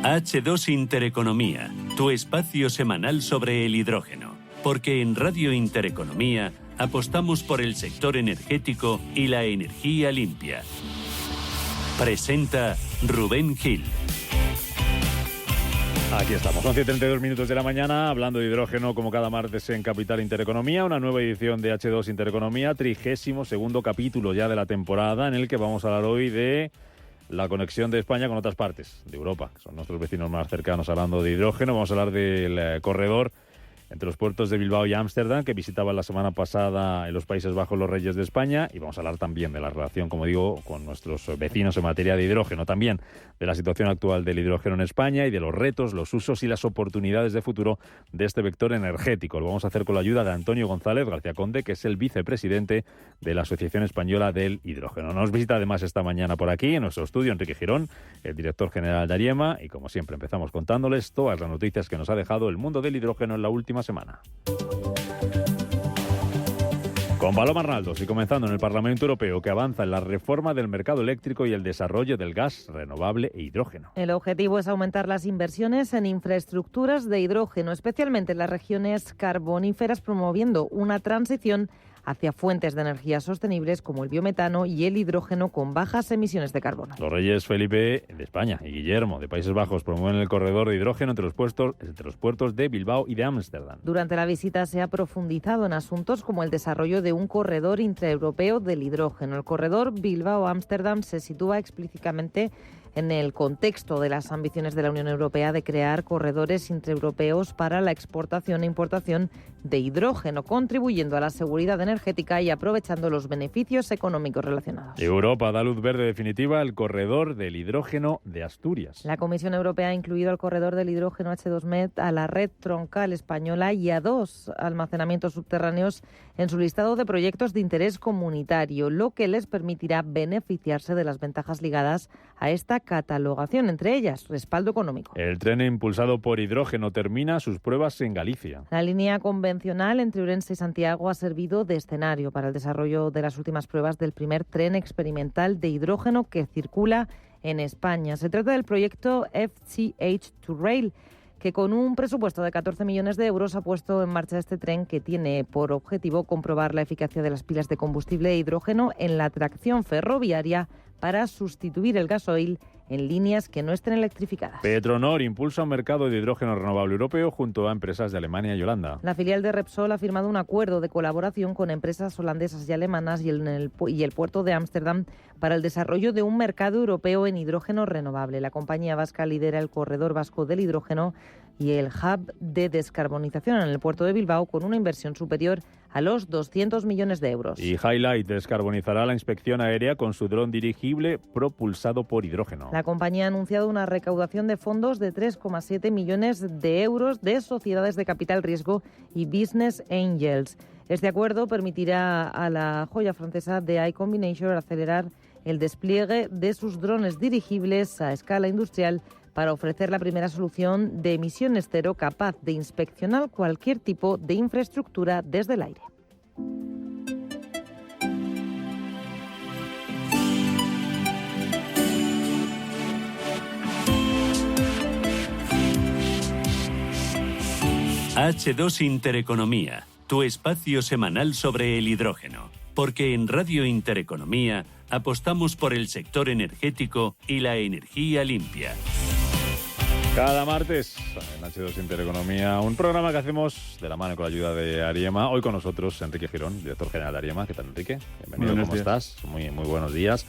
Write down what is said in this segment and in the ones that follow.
H2 Intereconomía, tu espacio semanal sobre el hidrógeno. Porque en Radio Intereconomía apostamos por el sector energético y la energía limpia. Presenta Rubén Gil. Aquí estamos, son 7:32 minutos de la mañana, hablando de hidrógeno como cada martes en Capital Intereconomía, una nueva edición de H2 Intereconomía, 32º capítulo ya de la temporada, en el que vamos a hablar hoy de la conexión de España con otras partes de Europa, que son nuestros vecinos más cercanos hablando de hidrógeno. Vamos a hablar del corredor entre los puertos de Bilbao y Ámsterdam, que visitaban la semana pasada en los Países Bajos los Reyes de España, y vamos a hablar también de la relación, como digo, con nuestros vecinos en materia de hidrógeno, también de la situación actual del hidrógeno en España y de los retos, los usos y las oportunidades de futuro de este vector energético. Lo vamos a hacer con la ayuda de Antonio González García Conde, que es el vicepresidente de la Asociación Española del Hidrógeno. Nos visita además esta mañana por aquí, en nuestro estudio, Enrique Girón, el director general de Ariema, y como siempre empezamos contándoles todas las noticias que nos ha dejado el mundo del hidrógeno en la última semana. Con Paloma Arnaldos y comenzando en el Parlamento Europeo, que avanza en la reforma del mercado eléctrico y el desarrollo del gas renovable e hidrógeno. El objetivo es aumentar las inversiones en infraestructuras de hidrógeno, especialmente en las regiones carboníferas, promoviendo una transición hacia fuentes de energía sostenibles como el biometano y el hidrógeno con bajas emisiones de carbono. Los reyes Felipe de España y Guillermo de Países Bajos promueven el corredor de hidrógeno entre los puertos de Bilbao y de Ámsterdam. Durante la visita se ha profundizado en asuntos como el desarrollo de un corredor intraeuropeo del hidrógeno. El corredor Bilbao-Ámsterdam se sitúa explícitamente en el contexto de las ambiciones de la Unión Europea de crear corredores intraeuropeos para la exportación e importación de hidrógeno, contribuyendo a la seguridad energética y aprovechando los beneficios económicos relacionados. Europa da luz verde definitiva al corredor del hidrógeno de Asturias. La Comisión Europea ha incluido al corredor del hidrógeno H2Med a la red troncal española y a 2 almacenamientos subterráneos en su listado de proyectos de interés comunitario, lo que les permitirá beneficiarse de las ventajas ligadas a esta catalogación, entre ellas respaldo económico. El tren impulsado por hidrógeno termina sus pruebas en Galicia. La línea convencional entre Ourense y Santiago ha servido de escenario para el desarrollo de las últimas pruebas del primer tren experimental de hidrógeno que circula en España. Se trata del proyecto FCH2Rail, que con un presupuesto de 14 millones de euros ha puesto en marcha este tren que tiene por objetivo comprobar la eficacia de las pilas de combustible de hidrógeno en la tracción ferroviaria para sustituir el gasoil en líneas que no estén electrificadas. Petronor impulsa un mercado de hidrógeno renovable europeo junto a empresas de Alemania y Holanda. La filial de Repsol ha firmado un acuerdo de colaboración con empresas holandesas y alemanas y el puerto de Ámsterdam para el desarrollo de un mercado europeo en hidrógeno renovable. La compañía vasca lidera el corredor vasco del hidrógeno y el hub de descarbonización en el puerto de Bilbao con una inversión superior a los 200 millones de euros. Y Highlight descarbonizará la inspección aérea con su dron dirigible propulsado por hidrógeno. La compañía ha anunciado una recaudación de fondos de 3,7 millones de euros de sociedades de capital riesgo y business angels. Este acuerdo permitirá a la joya francesa de iCombinator acelerar el despliegue de sus drones dirigibles a escala industrial para ofrecer la primera solución de emisiones cero capaz de inspeccionar cualquier tipo de infraestructura desde el aire. H2 Intereconomía, tu espacio semanal sobre el hidrógeno. Porque en Radio Intereconomía apostamos por el sector energético y la energía limpia. Cada martes en H2 Intereconomía, un programa que hacemos de la mano con la ayuda de Ariema. Hoy con nosotros Enrique Girón, director general de Ariema. ¿Qué tal, Enrique? Bienvenido, ¿cómo estás? Muy buenos días.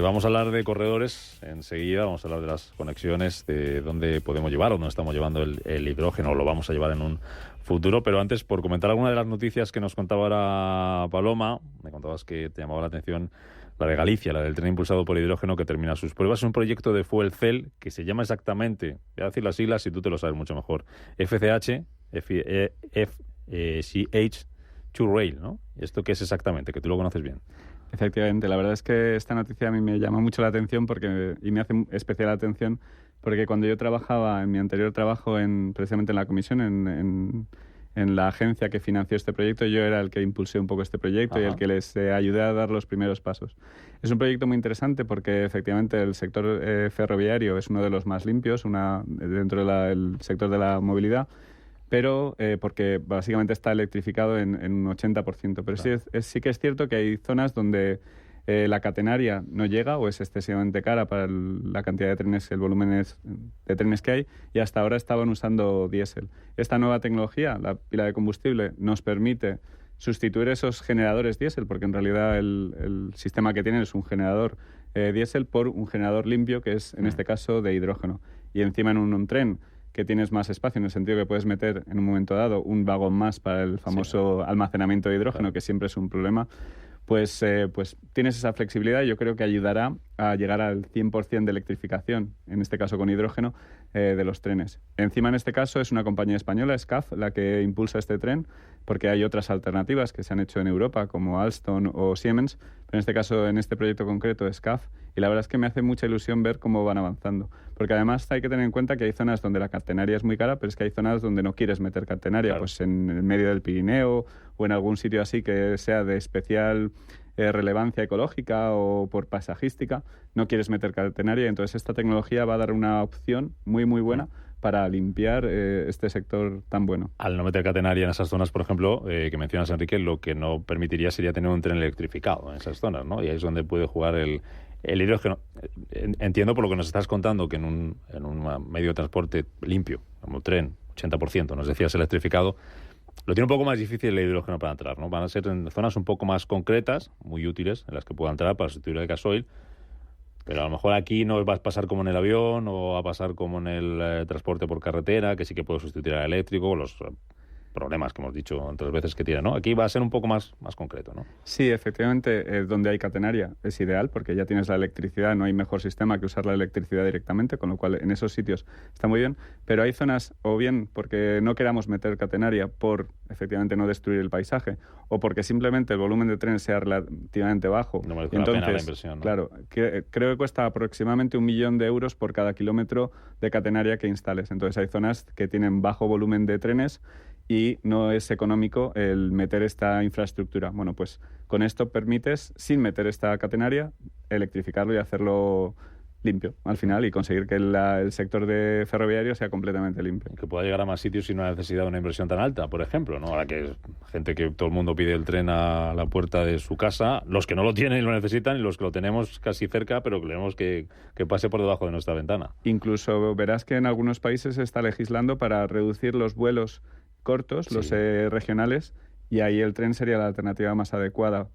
Vamos a hablar de corredores enseguida, vamos a hablar de las conexiones, de dónde podemos llevar o dónde estamos llevando el hidrógeno, o lo vamos a llevar en un futuro. Pero antes, por comentar alguna de las noticias que nos contaba ahora Paloma, me contabas que te llamaba la atención la de Galicia, la del tren impulsado por hidrógeno que termina sus pruebas. Es un proyecto de Fuel Cell que se llama exactamente, voy a decir las siglas si tú te lo sabes mucho mejor, FCH2Rail, ¿no? ¿Y esto qué es exactamente? Que tú lo conoces bien. Efectivamente, la verdad es que esta noticia a mí me llama mucho la atención y me hace especial atención porque cuando yo trabajaba en mi anterior trabajo precisamente en la comisión, en en la agencia que financió este proyecto. Yo era el que impulsé un poco este proyecto y el que les ayudé a dar los primeros pasos. Es un proyecto muy interesante porque efectivamente el sector ferroviario es uno de los más limpios dentro del sector de la movilidad, pero porque básicamente está electrificado en un 80%. Pero sí que es cierto que hay zonas donde la catenaria no llega o es excesivamente cara para la cantidad de trenes, el volumen de trenes que hay, y hasta ahora estaban usando diésel. Esta nueva tecnología, la pila de combustible, nos permite sustituir esos generadores diésel, porque en realidad el sistema que tienen es un generador diésel por un generador limpio, que es en este caso de hidrógeno. Y encima en un tren que tienes más espacio, en el sentido que puedes meter en un momento dado un vagón más para el famoso almacenamiento de hidrógeno, que siempre es un problema. Pues tienes esa flexibilidad y yo creo que ayudará a llegar al 100% de electrificación, en este caso con hidrógeno, de los trenes. Encima, en este caso, es una compañía española, SCAF, la que impulsa este tren, porque hay otras alternativas que se han hecho en Europa, como Alstom o Siemens, pero en este caso, en este proyecto concreto, es SCAF, y la verdad es que me hace mucha ilusión ver cómo van avanzando. Porque además hay que tener en cuenta que hay zonas donde la catenaria es muy cara, pero es que hay zonas donde no quieres meter catenaria, claro, pues en el medio del Pirineo o en algún sitio así que sea de especial relevancia ecológica o por paisajística, no quieres meter catenaria. Entonces esta tecnología va a dar una opción muy muy buena para limpiar este sector tan bueno. Al no meter catenaria en esas zonas, por ejemplo, que mencionas, Enrique, lo que no permitiría sería tener un tren electrificado en esas zonas, ¿no? Y ahí es donde puede jugar el hidrógeno. Entiendo por lo que nos estás contando que en un medio de transporte limpio, como el tren, 80%, nos decías electrificado, lo tiene un poco más difícil el hidrógeno para entrar, ¿no? Van a ser en zonas un poco más concretas, muy útiles, en las que pueda entrar para sustituir el gasoil, pero a lo mejor aquí no va a pasar como en el avión o va a pasar como en el transporte por carretera, que sí que puede sustituir al eléctrico, los problemas que hemos dicho otras veces que tiene, ¿no? Aquí va a ser un poco más concreto, ¿no? Sí, efectivamente, donde hay catenaria es ideal porque ya tienes la electricidad, no hay mejor sistema que usar la electricidad directamente, con lo cual en esos sitios está muy bien, pero hay zonas, o bien porque no queramos meter catenaria por efectivamente no destruir el paisaje, o porque simplemente el volumen de tren sea relativamente bajo. No merece la pena la inversión, ¿no? Claro, creo que cuesta aproximadamente 1 millón de euros por cada kilómetro de catenaria que instales. Entonces hay zonas que tienen bajo volumen de trenes y no es económico el meter esta infraestructura. Bueno, pues con esto permites, sin meter esta catenaria, electrificarlo y hacerlo limpio al final y conseguir que el sector de ferroviario sea completamente limpio. Que pueda llegar a más sitios sin una necesidad de una inversión tan alta, por ejemplo, ¿no? Ahora que gente que todo el mundo pide el tren a la puerta de su casa, los que no lo tienen y lo necesitan, y los que lo tenemos casi cerca, pero queremos que pase por debajo de nuestra ventana. Incluso verás que en algunos países se está legislando para reducir los vuelos cortos, sí, los regionales, y ahí el tren sería la alternativa más adecuada,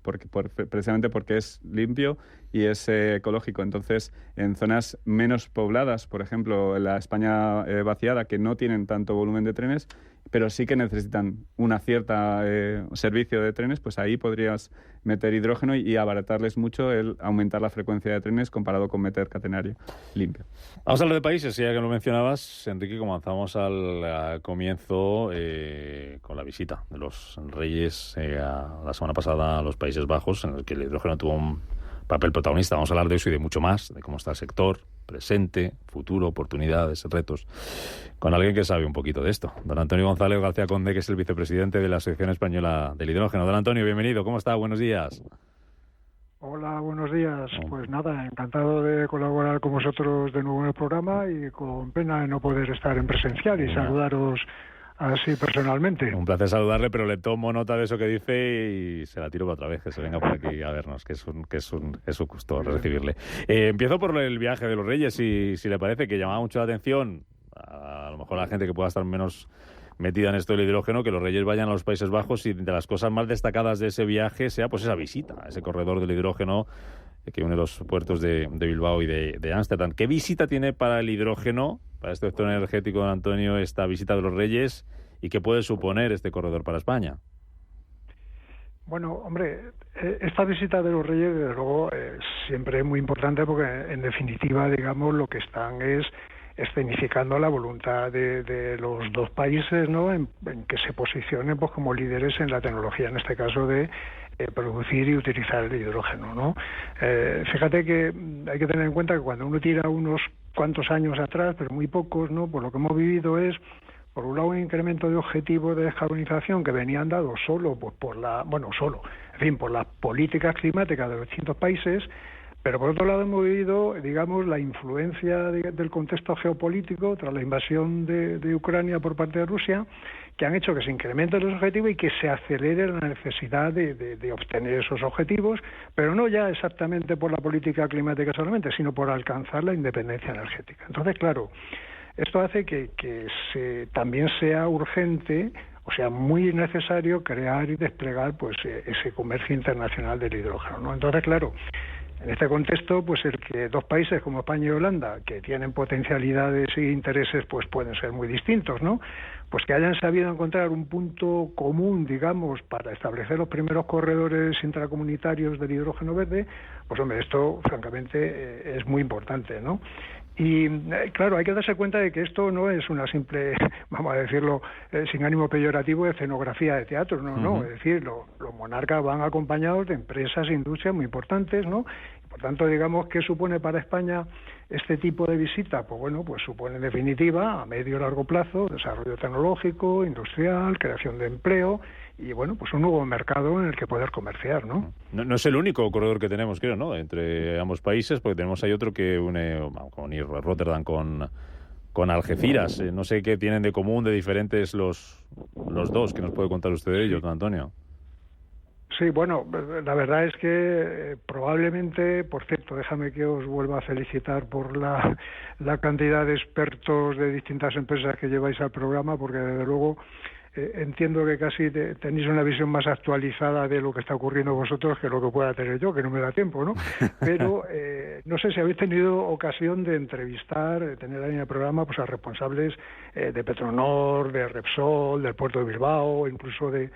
precisamente porque es limpio y es ecológico. Entonces, en zonas menos pobladas, por ejemplo, en la España vaciada, que no tienen tanto volumen de trenes, pero sí que necesitan una cierta servicio de trenes, pues ahí podrías meter hidrógeno y abaratarles mucho el aumentar la frecuencia de trenes comparado con meter catenario limpio. Vamos a hablar de países, ya que lo mencionabas, Enrique, como avanzamos al comienzo con la visita de los reyes la semana pasada a los Países Bajos, en el que el hidrógeno tuvo un papel protagonista. Vamos a hablar de eso y de mucho más, de cómo está el sector, presente, futuro, oportunidades, retos, con alguien que sabe un poquito de esto. Don Antonio González García Conde, que es el vicepresidente de la Asociación Española del Hidrógeno. Don Antonio, bienvenido. ¿Cómo está? Buenos días. Hola, buenos días. Pues nada, encantado de colaborar con vosotros de nuevo en el programa y con pena de no poder estar en presencial y saludaros así personalmente. Un placer saludarle, pero le tomo nota de eso que dice y se la tiro para otra vez, que se venga por aquí a vernos, que es un gusto recibirle. Empiezo por el viaje de los Reyes, si le parece, que llamaba mucho la atención, a lo mejor a la gente que pueda estar menos metida en esto del hidrógeno, que los Reyes vayan a los Países Bajos y de las cosas más destacadas de ese viaje sea pues esa visita a ese corredor del hidrógeno que une los puertos de Bilbao y de Ámsterdam. ¿Qué visita tiene para el hidrógeno, para este sector energético, don Antonio, esta visita de los Reyes, y qué puede suponer este corredor para España? Bueno, hombre, esta visita de los Reyes, desde luego, siempre es muy importante porque, en definitiva, digamos, lo que están es escenificando la voluntad de los dos países, ¿no?, en que se posicionen pues como líderes en la tecnología, en este caso de producir y utilizar el hidrógeno, ¿no? Fíjate que hay que tener en cuenta que cuando uno tira unos cuantos años atrás, pero muy pocos, ¿no?, pues lo que hemos vivido es por un lado un incremento de objetivos de descarbonización que venían dados solo pues por las políticas climáticas de los distintos países, pero por otro lado hemos vivido, digamos, la influencia del contexto geopolítico tras la invasión de Ucrania por parte de Rusia, que han hecho que se incrementen los objetivos y que se acelere la necesidad de obtener esos objetivos, pero no ya exactamente por la política climática solamente, sino por alcanzar la independencia energética. Entonces, claro, esto hace que también sea urgente, o sea, muy necesario crear y desplegar pues ese comercio internacional del hidrógeno, ¿no? Entonces, claro, en este contexto, pues el que dos países como España y Holanda, que tienen potencialidades e intereses, pues pueden ser muy distintos, ¿no? Pues que hayan sabido encontrar un punto común, digamos, para establecer los primeros corredores intracomunitarios del hidrógeno verde, pues hombre, esto francamente es muy importante, ¿no? Y claro, hay que darse cuenta de que esto no es una simple, vamos a decirlo sin ánimo peyorativo, de escenografía de teatro, no, es decir, los monarcas van acompañados de empresas e industrias muy importantes, ¿no? Por tanto, digamos, ¿qué supone para España este tipo de visita? Pues bueno, pues supone en definitiva, a medio y largo plazo, desarrollo tecnológico, industrial, creación de empleo y bueno, pues un nuevo mercado en el que poder comerciar, ¿no? No es el único corredor que tenemos, creo, ¿no? Entre ambos países, porque tenemos ahí otro que une Rotterdam con Algeciras. No sé qué tienen de común, de diferentes los dos. ¿Qué nos puede contar usted de ellos, don Antonio? Sí, bueno, la verdad es que probablemente, por cierto, déjame que os vuelva a felicitar por la cantidad de expertos de distintas empresas que lleváis al programa, porque desde luego entiendo que casi tenéis una visión más actualizada de lo que está ocurriendo vosotros que lo que pueda tener yo, que no me da tiempo, ¿no? Pero no sé si habéis tenido ocasión de entrevistar, de tener ahí en el programa, pues a responsables de Petronor, de Repsol, del puerto de Bilbao, incluso de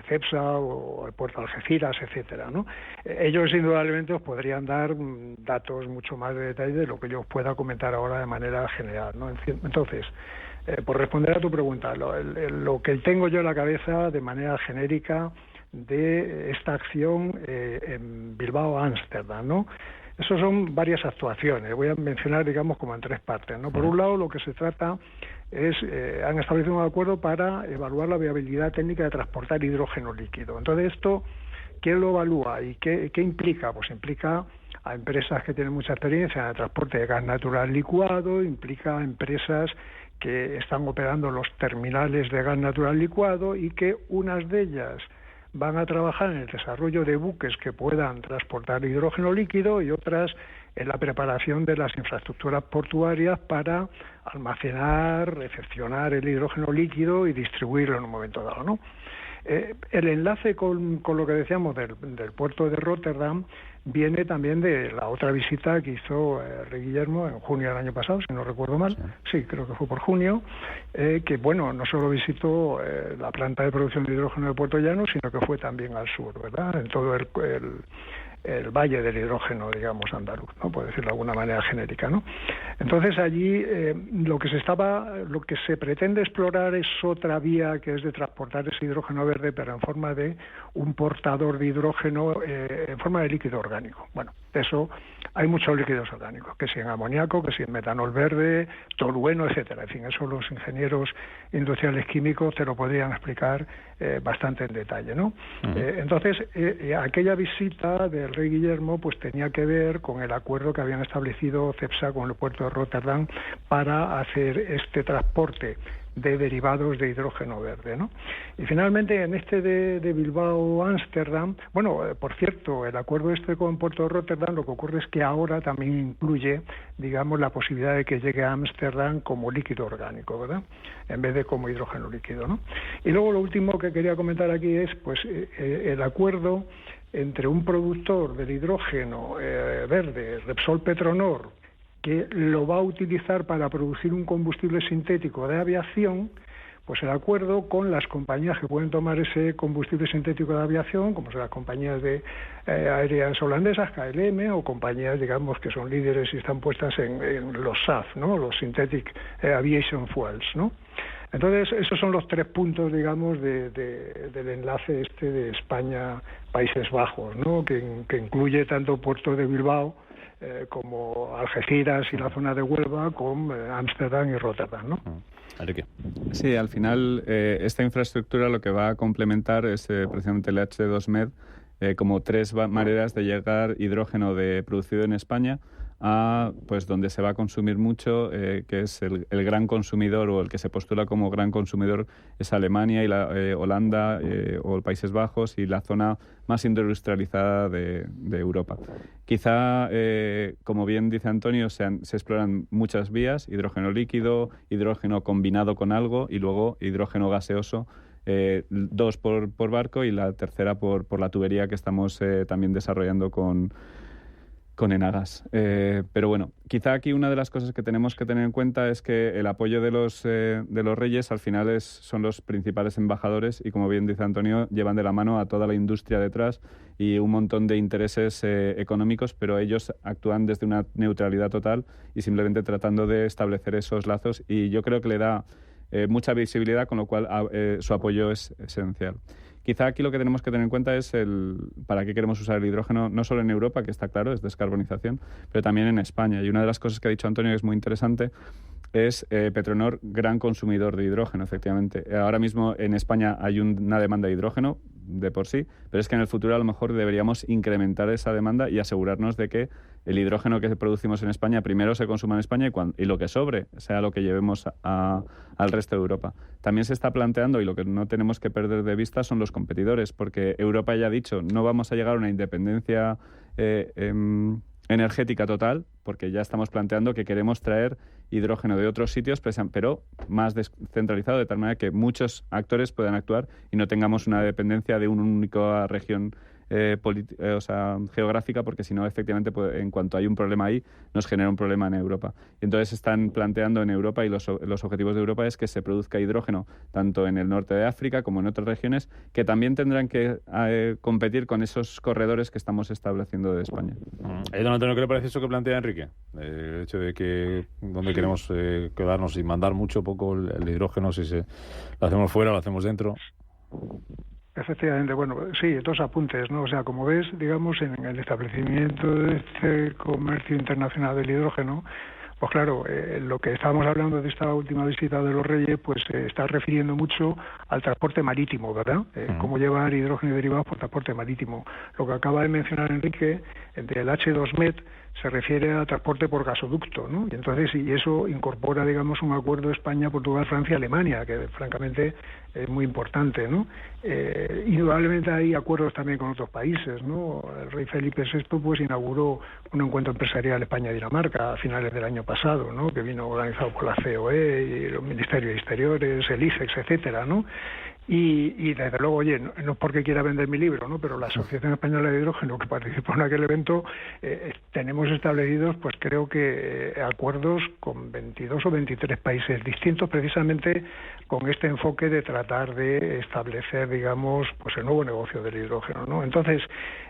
Cepsa o el puerto de Algeciras, etcétera, ¿no? Ellos indudablemente os podrían dar datos mucho más de detalle de lo que yo os pueda comentar ahora de manera general, ¿no? Entonces, por responder a tu pregunta, lo que tengo yo en la cabeza de manera genérica de esta acción en Bilbao-Ámsterdam, ¿no? Eso son varias actuaciones. Voy a mencionar, digamos, como en tres partes, ¿no? Por un lado, lo que se trata es, han establecido un acuerdo para evaluar la viabilidad técnica de transportar hidrógeno líquido. Entonces, esto, ¿quién lo evalúa y qué implica? Pues implica a empresas que tienen mucha experiencia en el transporte de gas natural licuado, implica a empresas que están operando los terminales de gas natural licuado y que unas de ellas van a trabajar en el desarrollo de buques que puedan transportar hidrógeno líquido y otras en la preparación de las infraestructuras portuarias para almacenar, recepcionar el hidrógeno líquido y distribuirlo en un momento dado, ¿no? El enlace con lo que decíamos del puerto de Rotterdam viene también de la otra visita que hizo Rey Guillermo en junio del año pasado, si no recuerdo mal, sí, creo que fue por junio, que bueno, no solo visitó la planta de producción de hidrógeno de Puerto Llano, sino que fue también al sur, ¿verdad?, en todo el valle del hidrógeno, digamos, andaluz, ¿no?, por decirlo de alguna manera genérica, ¿no? Entonces allí lo que se pretende explorar es otra vía, que es de transportar ese hidrógeno verde, pero en forma de un portador de hidrógeno en forma de líquido orgánico. Bueno, eso hay muchos líquidos orgánicos, que si en amoníaco, que si en metanol verde, tolueno, etcétera. En fin, eso los ingenieros industriales químicos te lo podrían explicar bastante en detalle, ¿no? Entonces, aquella visita del Rey Guillermo pues tenía que ver con el acuerdo que habían establecido Cepsa con el puerto de Rotterdam para hacer este transporte de derivados de hidrógeno verde, ¿no? Y finalmente en este de Bilbao-Ámsterdam, bueno, por cierto, el acuerdo este con Puerto de Rotterdam, lo que ocurre es que ahora también incluye, digamos, la posibilidad de que llegue a Ámsterdam como líquido orgánico, ¿verdad?, en vez de como hidrógeno líquido, ¿no? Y luego lo último que quería comentar aquí es, pues, el acuerdo entre un productor del hidrógeno verde, Repsol Petronor, que lo va a utilizar para producir un combustible sintético de aviación, pues el acuerdo con las compañías que pueden tomar ese combustible sintético de aviación, como son las compañías aéreas holandesas, KLM, o compañías, digamos, que son líderes y están puestas en los SAF, ¿no?, los Synthetic Aviation Fuels, ¿no? Entonces, esos son los 3 puntos, digamos, del enlace de España-Países Bajos, ¿no? Que incluye tanto Puerto de Bilbao como Algeciras y la zona de Huelva, con Ámsterdam y Rotterdam, ¿no? Enrique. Sí, al final esta infraestructura lo que va a complementar es precisamente el H2Med como 3 maneras de llegar hidrógeno producido en España a pues donde se va a consumir mucho, que es el gran consumidor, o el que se postula como gran consumidor es Alemania y Holanda o Países Bajos, y la zona más industrializada de Europa. Quizá, como bien dice Antonio, se exploran muchas vías: hidrógeno líquido, hidrógeno combinado con algo y luego hidrógeno gaseoso. 2 por barco y la tercera por la tubería que estamos también desarrollando con Enagas. Pero bueno, quizá aquí una de las cosas que tenemos que tener en cuenta es que el apoyo de los reyes al final son los principales embajadores, y como bien dice Antonio, llevan de la mano a toda la industria detrás y un montón de intereses económicos, pero ellos actúan desde una neutralidad total y simplemente tratando de establecer esos lazos, y yo creo que le da mucha visibilidad, con lo cual su apoyo es esencial. Quizá aquí lo que tenemos que tener en cuenta es para qué queremos usar el hidrógeno, no solo en Europa, que está claro, es descarbonización, pero también en España. Y una de las cosas que ha dicho Antonio que es muy interesante es Petronor, gran consumidor de hidrógeno, efectivamente. Ahora mismo en España hay una demanda de hidrógeno de por sí, pero es que en el futuro a lo mejor deberíamos incrementar esa demanda y asegurarnos de que el hidrógeno que producimos en España primero se consuma en España y lo que sobre sea lo que llevemos al resto de Europa. También se está planteando, y lo que no tenemos que perder de vista son los competidores, porque Europa ya ha dicho no vamos a llegar a una independencia energética total, porque ya estamos planteando que queremos traer hidrógeno de otros sitios, pero más descentralizado, de tal manera que muchos actores puedan actuar y no tengamos una dependencia de una única región geográfica, porque si no, efectivamente, en cuanto hay un problema ahí, nos genera un problema en Europa. Y entonces están planteando en Europa, y los objetivos de Europa es que se produzca hidrógeno tanto en el norte de África como en otras regiones, que también tendrán que competir con esos corredores que estamos estableciendo de España. Don Antonio, ¿qué le parece eso que plantea Enrique? El hecho de que donde queremos quedarnos y mandar mucho o poco el hidrógeno, si lo hacemos fuera, lo hacemos dentro. Efectivamente, bueno, sí, 2 apuntes, ¿no? O sea, como ves, digamos, en el establecimiento de este comercio internacional del hidrógeno, pues claro, lo que estábamos hablando de esta última visita de los Reyes, pues se está refiriendo mucho al transporte marítimo, ¿verdad? Cómo llevar hidrógeno y derivados por transporte marítimo. Lo que acaba de mencionar Enrique, del H2Med, se refiere a transporte por gasoducto, ¿no? Y entonces, y eso incorpora, digamos, un acuerdo España, Portugal, Francia, Alemania, que francamente es muy importante, ¿no? Indudablemente hay acuerdos también con otros países, ¿no? El rey Felipe VI pues inauguró un encuentro empresarial España-Dinamarca a finales del año pasado, ¿no? Que vino organizado por la COE y los Ministerios de Exteriores, el ICEX, etcétera, ¿no? Y desde luego, oye, no es porque quiera vender mi libro, ¿no? Pero la Asociación Española de Hidrógeno, que participó en aquel evento, tenemos establecidos, pues creo que acuerdos con 22 o 23 países distintos, precisamente con este enfoque de tratar de establecer, digamos, pues el nuevo negocio del hidrógeno, ¿no? Entonces,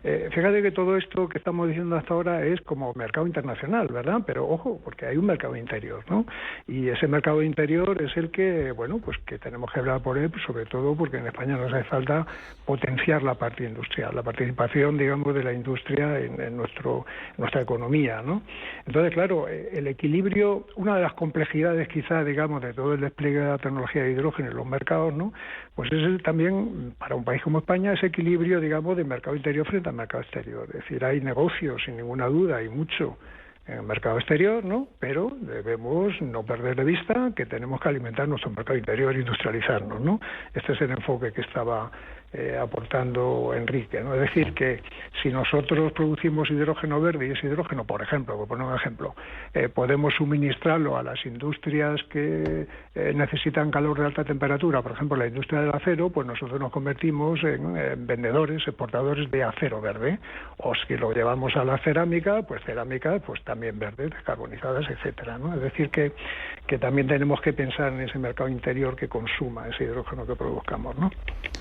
fíjate que todo esto que estamos diciendo hasta ahora es como mercado internacional, ¿verdad? Pero ojo, porque hay un mercado interior, ¿no? Y ese mercado interior es el que, bueno, pues que tenemos que hablar por él, pues sobre todo porque en España nos hace falta potenciar la parte industrial, la participación, digamos, de la industria en nuestra economía, ¿no? Entonces, claro, el equilibrio, una de las complejidades quizás, digamos, de todo el despliegue de la tecnología de hidrógeno en los mercados, ¿no? Pues es también, para un país como España, ese equilibrio, digamos, de mercado interior frente al mercado exterior. Es decir, hay negocios, sin ninguna duda, y mucho en el mercado exterior, ¿no? Pero debemos no perder de vista que tenemos que alimentar nuestro mercado interior e industrializarnos, ¿no? Este es el enfoque que estaba aportando Enrique, ¿no? Es decir, que si nosotros producimos hidrógeno verde, y ese hidrógeno, por ejemplo, por poner un ejemplo, podemos suministrarlo a las industrias que necesitan calor de alta temperatura, por ejemplo, la industria del acero, pues nosotros nos convertimos en vendedores, exportadores de acero verde. O si lo llevamos a la cerámica, pues también verde, descarbonizadas, etcétera, ¿no? Es decir, que también tenemos que pensar en ese mercado interior que consuma ese hidrógeno que produzcamos, ¿no?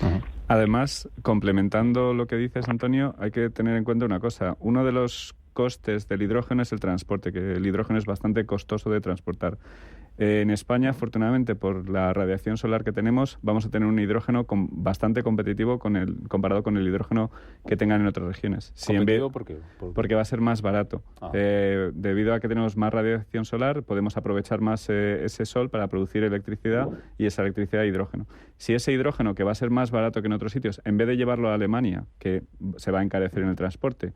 Uh-huh. Además, complementando lo que dices, Antonio, hay que tener en cuenta una cosa. Uno de los costes del hidrógeno es el transporte, que el hidrógeno es bastante costoso de transportar. En España, afortunadamente, por la radiación solar que tenemos, vamos a tener un hidrógeno bastante competitivo comparado con el hidrógeno que tengan en otras regiones. ¿Competitivo por qué? Porque va a ser más barato. Debido a que tenemos más radiación solar, podemos aprovechar más ese sol para producir electricidad y esa electricidad hidrógeno. Si ese hidrógeno, que va a ser más barato que en otros sitios, en vez de llevarlo a Alemania, que se va a encarecer en el transporte,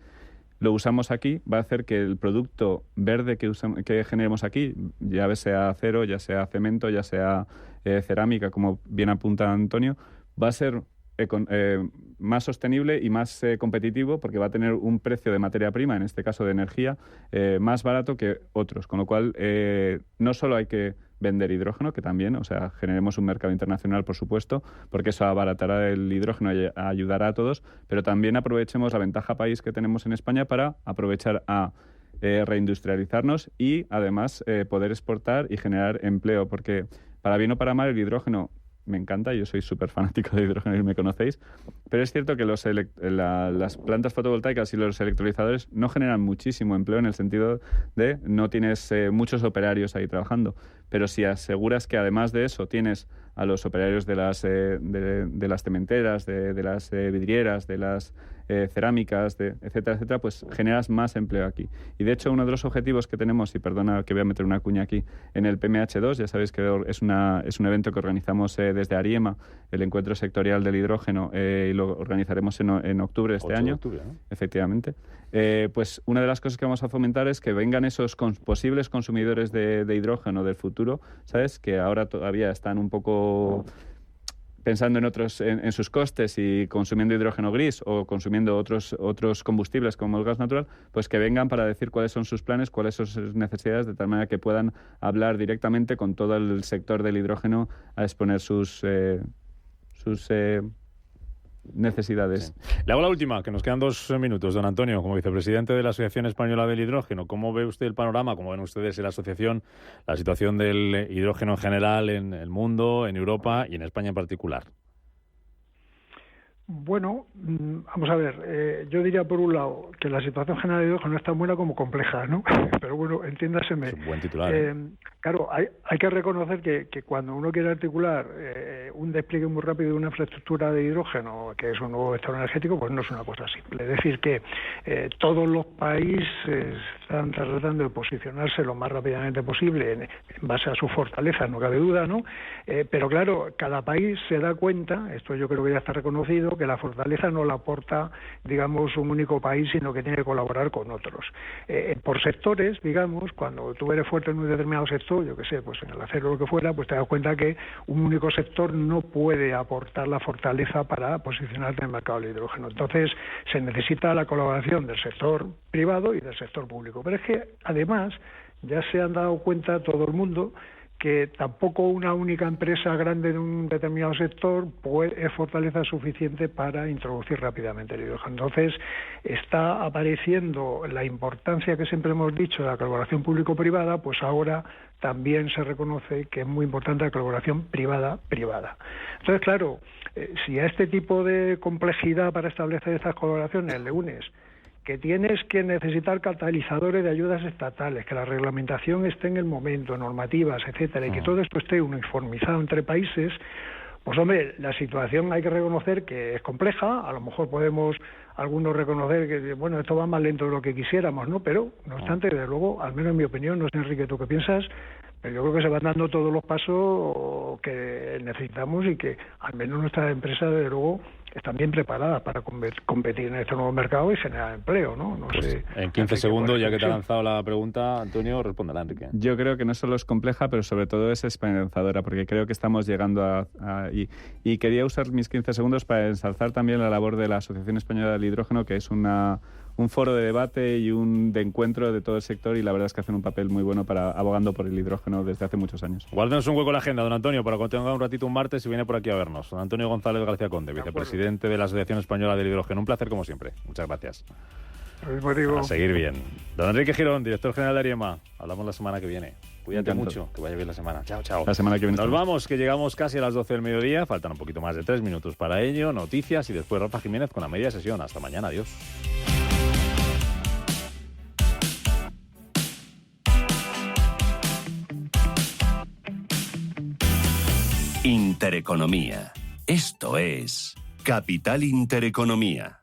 lo usamos aquí, va a hacer que el producto verde que generemos aquí, ya sea acero, ya sea cemento, ya sea cerámica, como bien apunta Antonio, va a ser más sostenible y más competitivo, porque va a tener un precio de materia prima, en este caso de energía, más barato que otros. Con lo cual, no solo hay que vender hidrógeno, que también, o sea, generemos un mercado internacional, por supuesto, porque eso abaratará el hidrógeno y ayudará a todos, pero también aprovechemos la ventaja país que tenemos en España para aprovechar a reindustrializarnos y, además, poder exportar y generar empleo, porque para bien o para mal el hidrógeno me encanta, yo soy súper fanático de hidrógeno y me conocéis, pero es cierto que las plantas fotovoltaicas y los electrolizadores no generan muchísimo empleo, en el sentido de no tienes muchos operarios ahí trabajando, pero si aseguras que además de eso tienes a los operarios de las cementeras, de las vidrieras, de las cerámicas, etcétera, etcétera, pues generas más empleo aquí. Y de hecho, uno de los objetivos que tenemos, y perdona que voy a meter una cuña aquí, en el PMH2, ya sabéis que es un evento que organizamos desde Ariema, el encuentro sectorial del hidrógeno, y lo organizaremos en octubre de este año. Octubre, ¿no? Efectivamente. Pues una de las cosas que vamos a fomentar es que vengan esos posibles consumidores de hidrógeno del futuro, ¿sabes? Que ahora todavía están un poco pensando en sus costes y consumiendo hidrógeno gris o consumiendo otros combustibles como el gas natural, pues que vengan para decir cuáles son sus planes, cuáles son sus necesidades, de tal manera que puedan hablar directamente con todo el sector del hidrógeno a exponer sus necesidades. Sí. Le hago la última, que nos quedan 2 minutos. Don Antonio, como vicepresidente de la Asociación Española del Hidrógeno, ¿cómo ve usted el panorama? ¿Cómo ven ustedes en la asociación la situación del hidrógeno en general en el mundo, en Europa y en España en particular? Bueno, vamos a ver, yo diría por un lado que la situación general de hidrógeno no es tan buena como compleja, ¿no? Pero bueno, entiéndaseme. Es un buen titular. Claro, hay que reconocer que cuando uno quiere articular un despliegue muy rápido de una infraestructura de hidrógeno, que es un nuevo vector energético, pues no es una cosa simple. Es decir, que todos los países están tratando de posicionarse lo más rápidamente posible en base a su fortaleza, no cabe duda, ¿no? Pero claro, cada país se da cuenta, esto yo creo que ya está reconocido, que la fortaleza no la aporta, digamos, un único país, sino que tiene que colaborar con otros. Por sectores, digamos, cuando tú eres fuerte en un determinado sector, yo qué sé, pues en el acero o lo que fuera, pues te das cuenta que un único sector no puede aportar la fortaleza para posicionarte en el mercado del hidrógeno. Entonces, se necesita la colaboración del sector privado y del sector público. Pero es que, además, ya se han dado cuenta todo el mundo que tampoco una única empresa grande de un determinado sector es fortaleza suficiente para introducir rápidamente el hidrógeno. Entonces, está apareciendo la importancia que siempre hemos dicho de la colaboración público-privada, pues ahora también se reconoce que es muy importante la colaboración privada-privada. Entonces, claro, si a este tipo de complejidad para establecer estas colaboraciones le unes que tienes que necesitar catalizadores de ayudas estatales, que la reglamentación esté en el momento, normativas, etcétera, y que todo esto esté uniformizado entre países, pues hombre, la situación hay que reconocer que es compleja, a lo mejor podemos algunos reconocer que, bueno, esto va más lento de lo que quisiéramos, ¿no? Pero, no obstante, desde luego, al menos en mi opinión, no sé, Enrique, ¿tú qué piensas? Pero yo creo que se van dando todos los pasos que necesitamos y que al menos nuestras empresas, desde luego, están bien preparadas para competir en este nuevo mercado y generar empleo, ¿no? Pues sé, en 15 segundos, ya que te ha lanzado la pregunta, Antonio, respóndela, Enrique. Yo creo que no solo es compleja, pero sobre todo es esperanzadora, porque creo que estamos llegando y quería usar mis 15 segundos para ensalzar también la labor de la Asociación Española del Hidrógeno, que es un foro de debate y de encuentro de todo el sector, y la verdad es que hacen un papel muy bueno para abogando por el hidrógeno desde hace muchos años. Guárdenos un hueco en la agenda, don Antonio, para cuando tenga un ratito un martes y viene por aquí a vernos. Don Antonio González García Conde, vicepresidente de la Asociación Española del Hidrógeno. Un placer como siempre. Muchas gracias. A seguir bien. Don Enrique Girón, director general de Ariema. Hablamos la semana que viene. Cuídate mucho, que vaya bien la semana. Chao, chao. La semana que viene. Nos vamos, que llegamos casi a las 12 del mediodía. Faltan un poquito más de 3 minutos para ello. Noticias y después Rafa Jiménez con la media sesión. Hasta mañana. Adiós. Intereconomía. Esto es Capital Intereconomía.